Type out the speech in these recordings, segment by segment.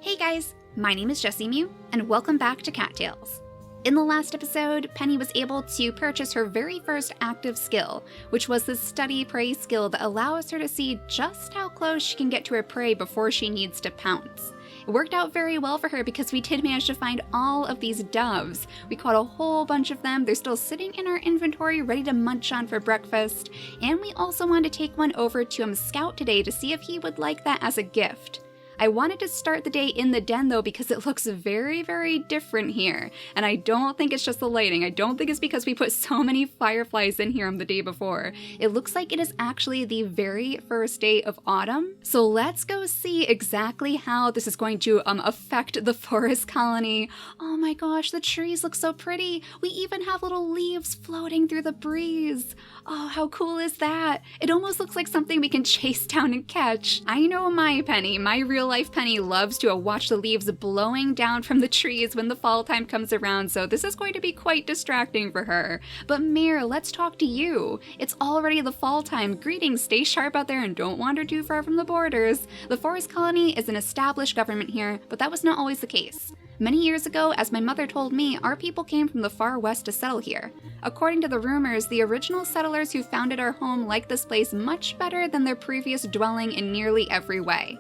Hey guys, my name is JessiMew, and welcome back to Cattails. In the last episode, Penny was able to purchase her very first active skill, which was the study prey skill that allows her to see just how close she can get to her prey before she needs to pounce. It worked out very well for her because we did manage to find all of these doves. We caught a whole bunch of them. They're still sitting in our inventory ready to munch on for breakfast, and we also wanted to take one over to Scout today to see if he would like that as a gift. I wanted to start the day in the den though because it looks very, very different here. And I don't think it's just the lighting. I don't think it's because we put so many fireflies in here on the day before. It looks like it is actually the very first day of autumn. So let's go see exactly how this is going to affect the forest colony. Oh my gosh, the trees look so pretty. We even have little leaves floating through the breeze. Oh, how cool is that? It almost looks like something we can chase down and catch. I know my Penny, my real life Penny, loves to watch the leaves blowing down from the trees when the fall time comes around, so this is going to be quite distracting for her. But Mir, let's talk to you. It's already the fall time. Greetings, stay sharp out there and don't wander too far from the borders. The forest colony is an established government here, but that was not always the case. Many years ago, as my mother told me, our people came from the far west to settle here. According to the rumors, the original settlers who founded our home liked this place much better than their previous dwelling in nearly every way.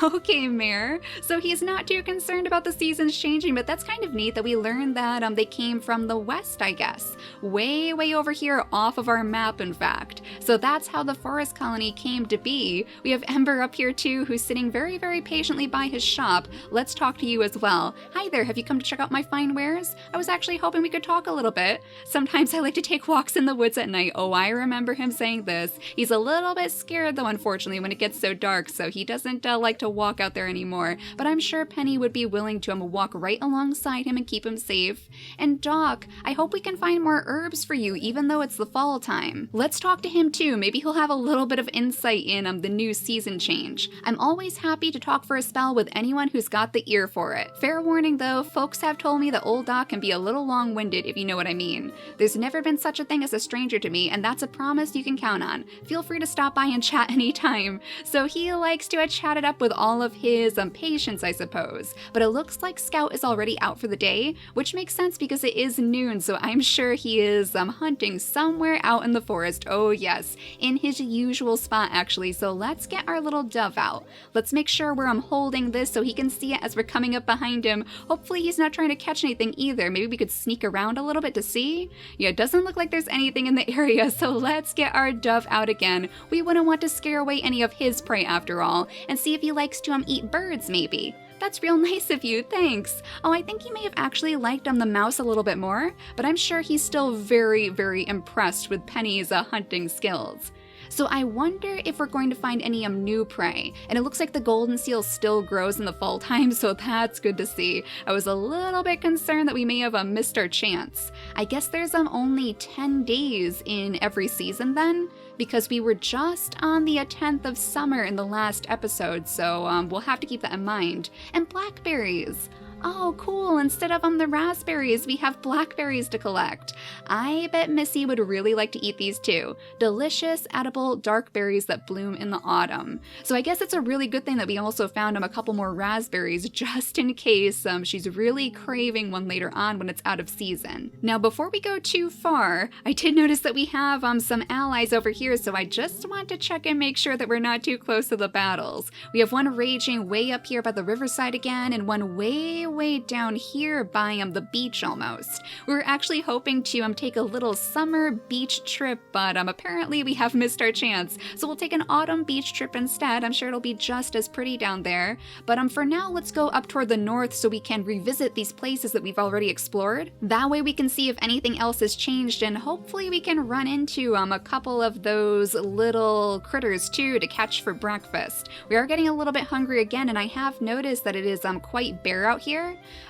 Okay, Mayor. So he's not too concerned about the seasons changing, but that's kind of neat that we learned that they came from the west, I guess. Way, way over here off of our map, in fact. So that's how the forest colony came to be. We have Ember up here too, who's sitting very, very patiently by his shop. Let's talk to you as well. Hi there, have you come to check out my fine wares? I was actually hoping we could talk a little bit. Sometimes I like to take walks in the woods at night. Oh, I remember him saying this. He's a little bit scared though, unfortunately, when it gets so dark, so he doesn't like to walk out there anymore, but I'm sure Penny would be willing to walk right alongside him and keep him safe. And Doc, I hope we can find more herbs for you even though it's the fall time. Let's talk to him too, maybe he'll have a little bit of insight in the new season change. I'm always happy to talk for a spell with anyone who's got the ear for it. Fair warning though, folks have told me that old Doc can be a little long-winded if you know what I mean. There's never been such a thing as a stranger to me, and that's a promise you can count on. Feel free to stop by and chat anytime. So he likes to chat it up with all of his patients, I suppose. But it looks like Scout is already out for the day, which makes sense because it is noon, so I'm sure he is hunting somewhere out in the forest. Oh yes, in his usual spot actually. So let's get our little dove out. Let's make sure we're holding this so he can see it as we're coming up behind him. Hopefully he's not trying to catch anything either. Maybe we could sneak around a little bit to see. Yeah, it doesn't look like there's anything in the area, so let's get our dove out again. We wouldn't want to scare away any of his prey after all, and see if he likes to eat birds maybe. That's real nice of you, thanks. Oh, I think he may have actually liked the mouse a little bit more, but I'm sure he's still very, very impressed with Penny's hunting skills. So I wonder if we're going to find any new prey, and it looks like the golden seal still grows in the fall time, so that's good to see. I was a little bit concerned that we may have missed our chance. I guess there's only 10 days in every season then, because we were just on the 10th of summer in the last episode, so we'll have to keep that in mind. And blackberries! Oh, cool. Instead of the raspberries, we have blackberries to collect. I bet Missy would really like to eat these too. Delicious, edible, dark berries that bloom in the autumn. So I guess it's a really good thing that we also found a couple more raspberries just in case she's really craving one later on when it's out of season. Now, before we go too far, I did notice that we have some allies over here, so I just want to check and make sure that we're not too close to the battles. We have one raging way up here by the riverside again, and one way down here by the beach almost. We were actually hoping to take a little summer beach trip, but apparently we have missed our chance. So we'll take an autumn beach trip instead. I'm sure it'll be just as pretty down there. But for now, let's go up toward the north so we can revisit these places that we've already explored. That way we can see if anything else has changed, and hopefully we can run into a couple of those little critters too to catch for breakfast. We are getting a little bit hungry again, and I have noticed that it is quite bare out here.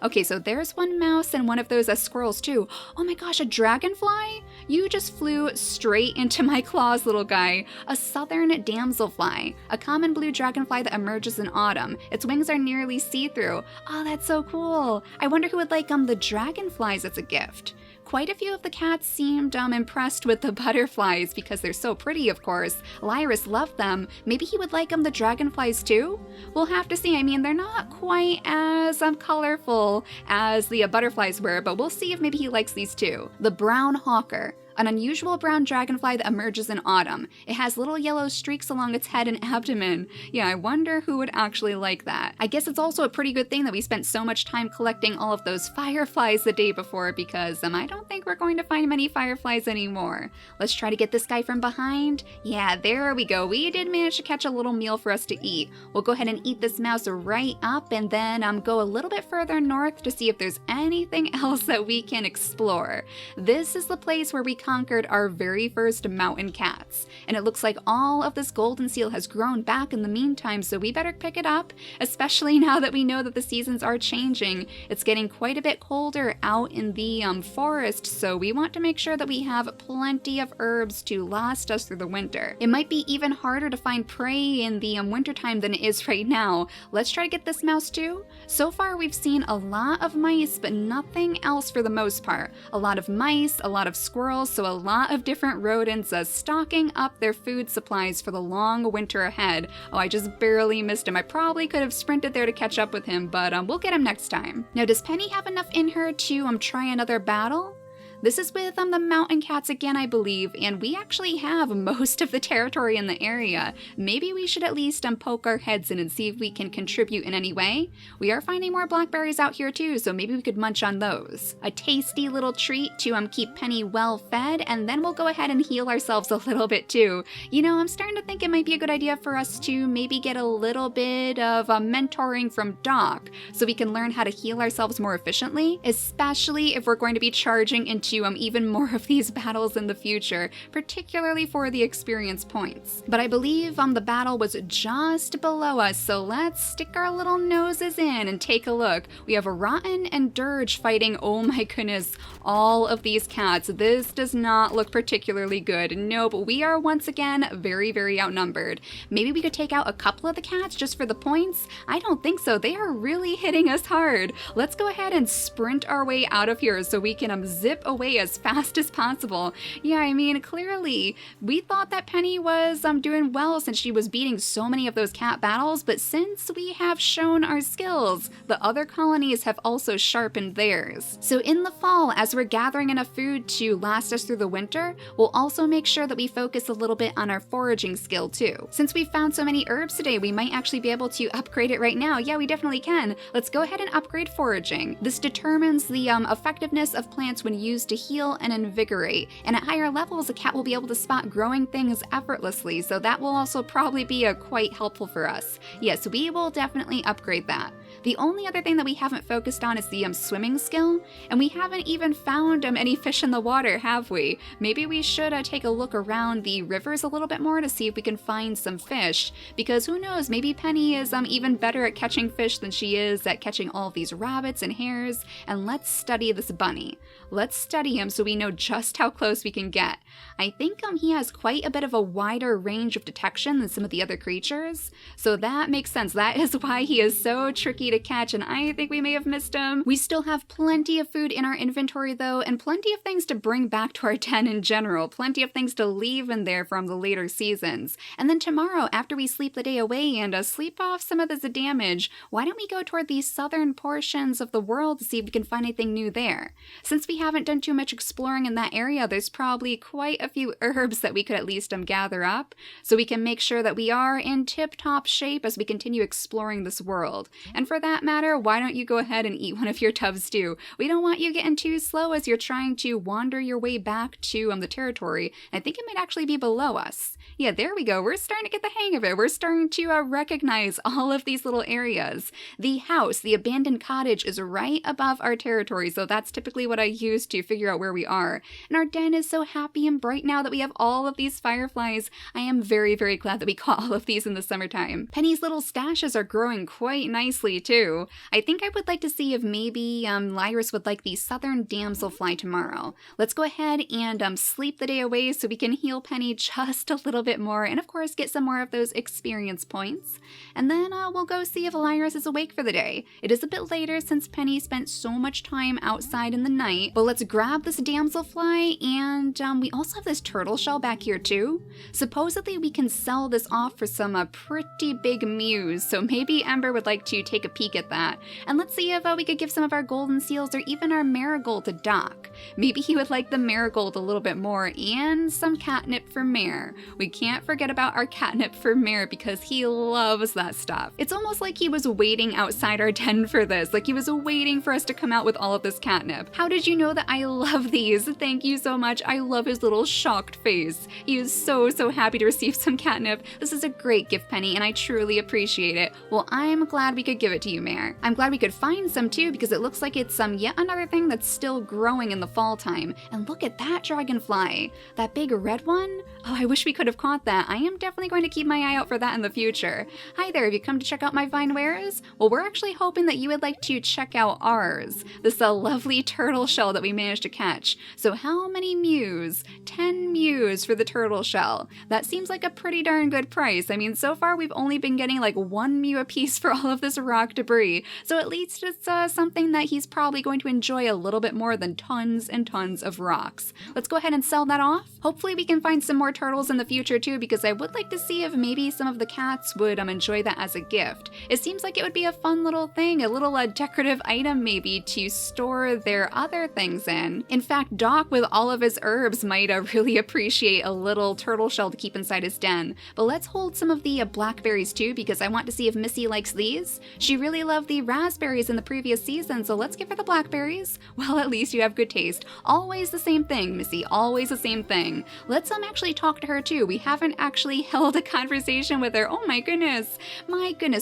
Okay, so there's one mouse and one of those squirrels too. Oh my gosh, a dragonfly? You just flew straight into my claws, little guy. A southern damselfly, a common blue dragonfly that emerges in autumn. Its wings are nearly see-through. Oh, that's so cool. I wonder who would like the dragonflies as a gift. Quite a few of the cats seemed impressed with the butterflies because they're so pretty, of course. Lyris loved them. Maybe he would like the dragonflies too? We'll have to see. I mean, they're not quite as colorful as the butterflies were, but we'll see if maybe he likes these too. The brown hawker. An unusual brown dragonfly that emerges in autumn. It has little yellow streaks along its head and abdomen. Yeah, I wonder who would actually like that. I guess it's also a pretty good thing that we spent so much time collecting all of those fireflies the day before, because I don't think we're going to find many fireflies anymore. Let's try to get this guy from behind. Yeah, there we go. We did manage to catch a little meal for us to eat. We'll go ahead and eat this mouse right up, and then go a little bit further north to see if there's anything else that we can explore. This is the place where we conquered our very first mountain cats, and it looks like all of this golden seal has grown back in the meantime, so we better pick it up, especially now that we know that the seasons are changing. It's getting quite a bit colder out in the forest, so we want to make sure that we have plenty of herbs to last us through the winter. It might be even harder to find prey in the wintertime than it is right now. Let's try to get this mouse too. So far we've seen a lot of mice, but nothing else for the most part. A lot of mice, a lot of squirrels, so a lot of different rodents stocking up their food supplies for the long winter ahead. Oh, I just barely missed him. I probably could have sprinted there to catch up with him, but we'll get him next time. Now, does Penny have enough in her to try another battle? This is with the mountain cats again, I believe, and we actually have most of the territory in the area. Maybe we should at least poke our heads in and see if we can contribute in any way. We are finding more blackberries out here too, so maybe we could munch on those. A tasty little treat to keep Penny well fed, and then we'll go ahead and heal ourselves a little bit too. You know, I'm starting to think it might be a good idea for us to maybe get a little bit of mentoring from Doc, so we can learn how to heal ourselves more efficiently, especially if we're going to be charging into even more of these battles in the future, particularly for the experience points. But I believe the battle was just below us, so let's stick our little noses in and take a look. We have Rotten and Dirge fighting, oh my goodness, all of these cats. This does not look particularly good. Nope, we are once again very, very outnumbered. Maybe we could take out a couple of the cats just for the points? I don't think so. They are really hitting us hard. Let's go ahead and sprint our way out of here so we can zip away as fast as possible. Yeah, I mean, clearly, we thought that Penny was doing well since she was beating so many of those cat battles, but since we have shown our skills, the other colonies have also sharpened theirs. So in the fall, as we're gathering enough food to last us through the winter, we'll also make sure that we focus a little bit on our foraging skill too. Since we found so many herbs today, we might actually be able to upgrade it right now. Yeah, we definitely can. Let's go ahead and upgrade foraging. This determines the effectiveness of plants when used to heal and invigorate, and at higher levels a cat will be able to spot growing things effortlessly, so that will also probably be quite helpful for us. Yes, we will definitely upgrade that. The only other thing that we haven't focused on is the swimming skill, and we haven't even found any fish in the water, have we? Maybe we should take a look around the rivers a little bit more to see if we can find some fish, because who knows, maybe Penny is even better at catching fish than she is at catching all of these rabbits and hares. And let's study this bunny. Let's study him so we know just how close we can get. I think he has quite a bit of a wider range of detection than some of the other creatures, so that makes sense. That is why he is so tricky to catch, and I think we may have missed him. We still have plenty of food in our inventory though, and plenty of things to bring back to our den in general, plenty of things to leave in there from the later seasons. And then tomorrow, after we sleep the day away and sleep off some of this damage, why don't we go toward the southern portions of the world to see if we can find anything new there? Since we haven't done too much exploring in that area, there's probably quite a few herbs that we could at least gather up, so we can make sure that we are in tip-top shape as we continue exploring this world. And for that matter, why don't you go ahead and eat one of your tubs too? We don't want you getting too slow as you're trying to wander your way back to the territory. I think it might actually be below us. Yeah, there we go. We're starting to get the hang of it. We're starting to recognize all of these little areas. The house, the abandoned cottage, is right above our territory, so that's typically what I use to figure out where we are. And our den is so happy and bright now that we have all of these fireflies. I am very, very glad that we caught all of these in the summertime. Penny's little stashes are growing quite nicely too. too. I think I would like to see if maybe Lyris would like the Southern Damselfly tomorrow. Let's go ahead and sleep the day away so we can heal Penny just a little bit more and of course get some more of those experience points. And then we'll go see if Lyris is awake for the day. It is a bit later since Penny spent so much time outside in the night, but let's grab this damselfly, and we also have this turtle shell back here too. Supposedly we can sell this off for some pretty big mews, so maybe Ember would like to take a peek at that. And let's see if we could give some of our golden seals or even our marigold to Doc. Maybe he would like the marigold a little bit more, and some catnip for Mare. We can't forget about our catnip for Mare because he loves that stuff. It's almost like he was waiting outside our den for this, like he was waiting for us to come out with all of this catnip. How did you know that I love these? Thank you so much. I love his little shocked face. He is so happy to receive some catnip. This is a great gift, Penny, and I truly appreciate it. Well, I'm glad we could give it to you, Mare. I'm glad we could find some too, because it looks like it's yet another thing that's still growing in the fall time. And look at that dragonfly. That big red one? Oh, I wish we could have caught that. I am definitely going to keep my eye out for that in the future. Hi there, have you come to check out my vine wares? Well, we're actually hoping that you would like to check out ours. This lovely turtle shell that we managed to catch. So how many mews? 10 mews for the turtle shell. That seems like a pretty darn good price. I mean, so far we've only been getting like 1 mew a piece for all of this rock debris. So at least it's something that he's probably going to enjoy a little bit more than tons and tons of rocks. Let's go ahead and sell that off. Hopefully we can find some more turtles in the future too, because I would like to see if maybe some of the cats would enjoy that as a gift. It seems like it would be a fun little thing, a little decorative item maybe to store their other things in. In fact, Doc with all of his herbs might really appreciate a little turtle shell to keep inside his den. But let's hold some of the blackberries too, because I want to see if Missy likes these. She really loved the raspberries in the previous season, so let's give her the blackberries. Well, at least you have good taste. Always the same thing, Missy, always the same thing. Let's actually talk to her too. We haven't actually held a conversation with her. Oh my goodness,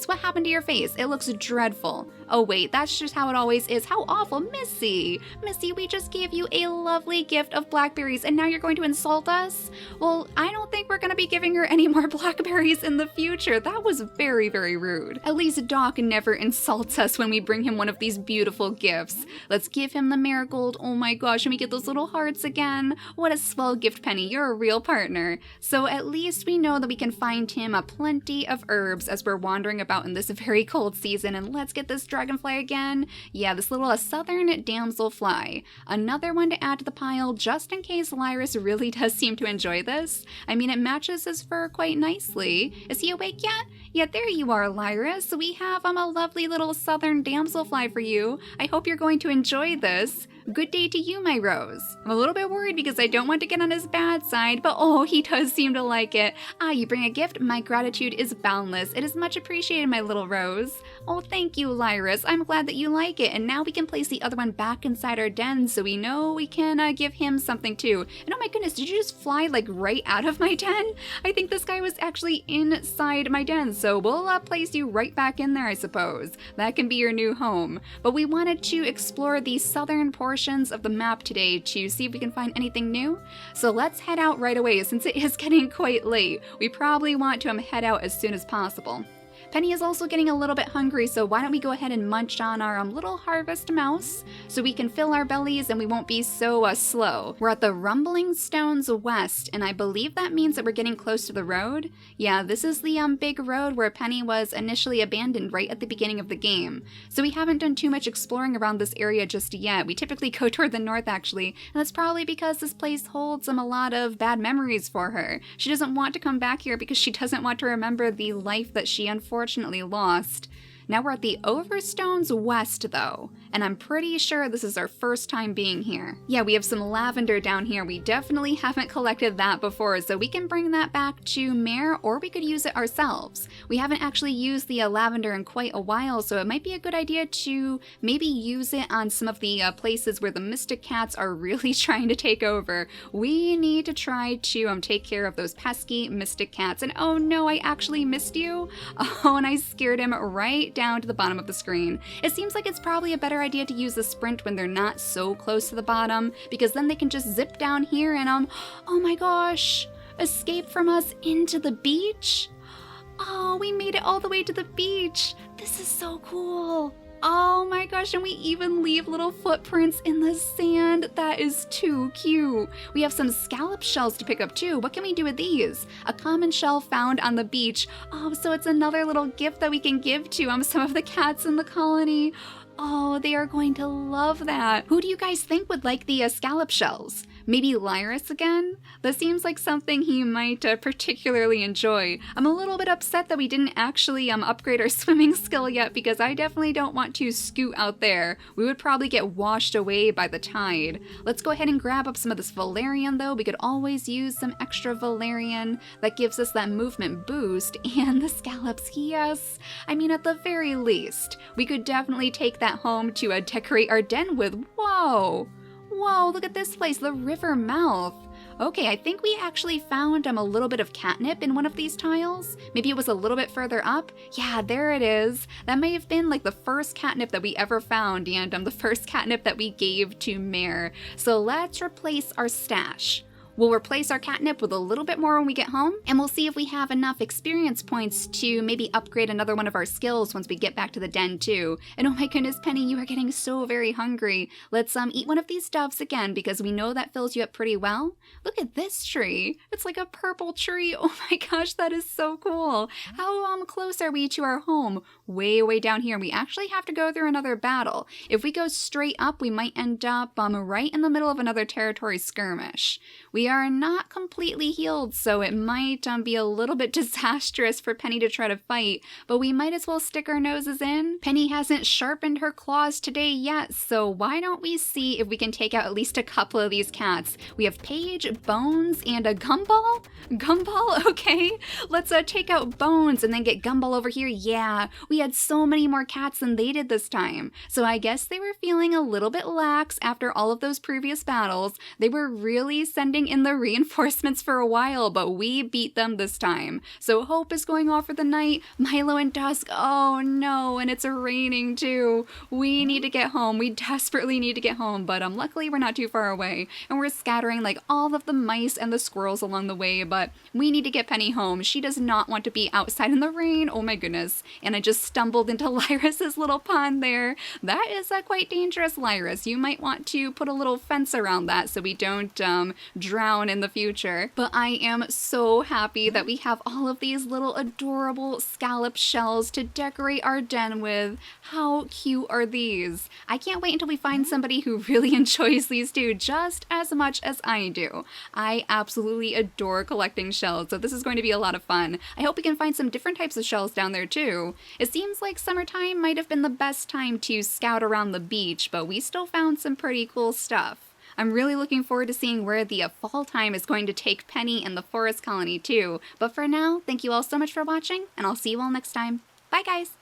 what happened to your face? It looks dreadful. Oh wait, that's just how it always is. How awful, Missy. Missy, we just gave you a lovely gift of blackberries and now you're going to insult us? Well, I don't think we're going to be giving her any more blackberries in the future. That was very rude. At least Doc never insults us when we bring him one of these beautiful gifts. Let's give him the marigold. Oh my gosh, and we get those little hearts again. What a swell gift, Penny. You're a real partner. So at least we know that we can find him plenty of herbs as we're wandering about in this very cold season. And let's get this dragonfly again. Yeah, this little southern damselfly. Another one to add to the pile just in case Lyris really does seem to enjoy this. I mean, it matches his fur quite nicely. Is he awake yet? Yeah, there you are, Lyris. We have a lovely little southern damselfly for you. I hope you're going to enjoy this. Good day to you, my Rose. I'm a little bit worried because I don't want to get on his bad side, but oh, he does seem to like it. Ah, you bring a gift? My gratitude is boundless. It is much appreciated, my little Rose. Oh, thank you, Lyris. I'm glad that you like it. And now we can place the other one back inside our den so we know we can give him something too. And oh my goodness, did you just fly like right out of my den? I think this guy was actually inside my den, so we'll place you right back in there, I suppose. That can be your new home. But we wanted to explore the southern portions of the map today to see if we can find anything new. So let's head out right away since it is getting quite late. We probably want to head out as soon as possible. Penny is also getting a little bit hungry, so why don't we go ahead and munch on our little harvest mouse so we can fill our bellies and we won't be so slow. We're at the Rumbling Stones West, and I believe that means that we're getting close to the road. Yeah, this is the big road where Penny was initially abandoned right at the beginning of the game. So we haven't done too much exploring around this area just yet. We typically go toward the north actually, and that's probably because this place holds a lot of bad memories for her. She doesn't want to come back here because she doesn't want to remember the life that she unfortunately lost. Now we're at the Overstones West though, and I'm pretty sure this is our first time being here. Yeah, we have some lavender down here. We definitely haven't collected that before, so we can bring that back to Mare, or we could use it ourselves. We haven't actually used the lavender in quite a while, so it might be a good idea to maybe use it on some of the places where the mystic cats are really trying to take over. We need to try to take care of those pesky mystic cats. And oh no, I actually missed you. Oh, and I scared him right down to the bottom of the screen. It seems like it's probably a better idea to use the sprint when they're not so close to the bottom, because then they can just zip down here and oh my gosh, escape from us into the beach. Oh, we made it all the way to the beach. This is so cool. Oh my gosh, and we even leave little footprints in the sand. That is too cute. We have some scallop shells to pick up too. What can we do with these? A common shell found on the beach. Oh, so it's another little gift that we can give to some of the cats in the colony. Oh, they are going to love that. Who do you guys think would like the scallop shells? Maybe Lyris again? That seems like something he might particularly enjoy. I'm a little bit upset that we didn't actually upgrade our swimming skill yet, because I definitely don't want to scoot out there. We would probably get washed away by the tide. Let's go ahead and grab up some of this valerian though. We could always use some extra valerian. That gives us that movement boost. And the scallops, yes. I mean, at the very least, we could definitely take that home to decorate our den with. Whoa! Whoa, look at this place, the river mouth. Okay, I think we actually found a little bit of catnip in one of these tiles. Maybe it was a little bit further up. Yeah, there it is. That may have been like the first catnip that we ever found, and the first catnip that we gave to Mare. So let's replace our stash. We'll replace our catnip with a little bit more when we get home, and we'll see if we have enough experience points to maybe upgrade another one of our skills once we get back to the den too. And oh my goodness, Penny, you are getting so very hungry. Let's eat one of these doves again, because we know that fills you up pretty well. Look at this tree. It's like a purple tree. Oh my gosh, that is so cool. How close are we to our home? Way down here. We actually have to go through another battle. If we go straight up, we might end up right in the middle of another territory skirmish. We are not completely healed, so it might be a little bit disastrous for Penny to try to fight, but we might as well stick our noses in. Penny hasn't sharpened her claws today yet, so why don't we see if we can take out at least a couple of these cats. We have Paige, Bones, and a Gumball? Gumball? Okay, let's take out Bones and then get Gumball over here. Yeah, we had so many more cats than they did this time, so I guess they were feeling a little bit lax after all of those previous battles. They were really sending in the reinforcements for a while, but we beat them this time. So Hope is going off for the night. Milo and Dusk, oh no, and it's raining too. We need to get home. We desperately need to get home, but luckily we're not too far away, and we're scattering like all of the mice and the squirrels along the way, but we need to get Penny home. She does not want to be outside in the rain. Oh my goodness. And I just stumbled into Lyris's little pond there. That is quite dangerous, Lyris. You might want to put a little fence around that so we don't drown in the future. But I am so happy that we have all of these little adorable scallop shells to decorate our den with. How cute are these? I can't wait until we find somebody who really enjoys these too, just as much as I do. I absolutely adore collecting shells, so this is going to be a lot of fun. I hope we can find some different types of shells down there too. It seems like summertime might have been the best time to scout around the beach, but we still found some pretty cool stuff. I'm really looking forward to seeing where the fall time is going to take Penny and the forest colony too. But for now, thank you all so much for watching, and I'll see you all next time. Bye guys!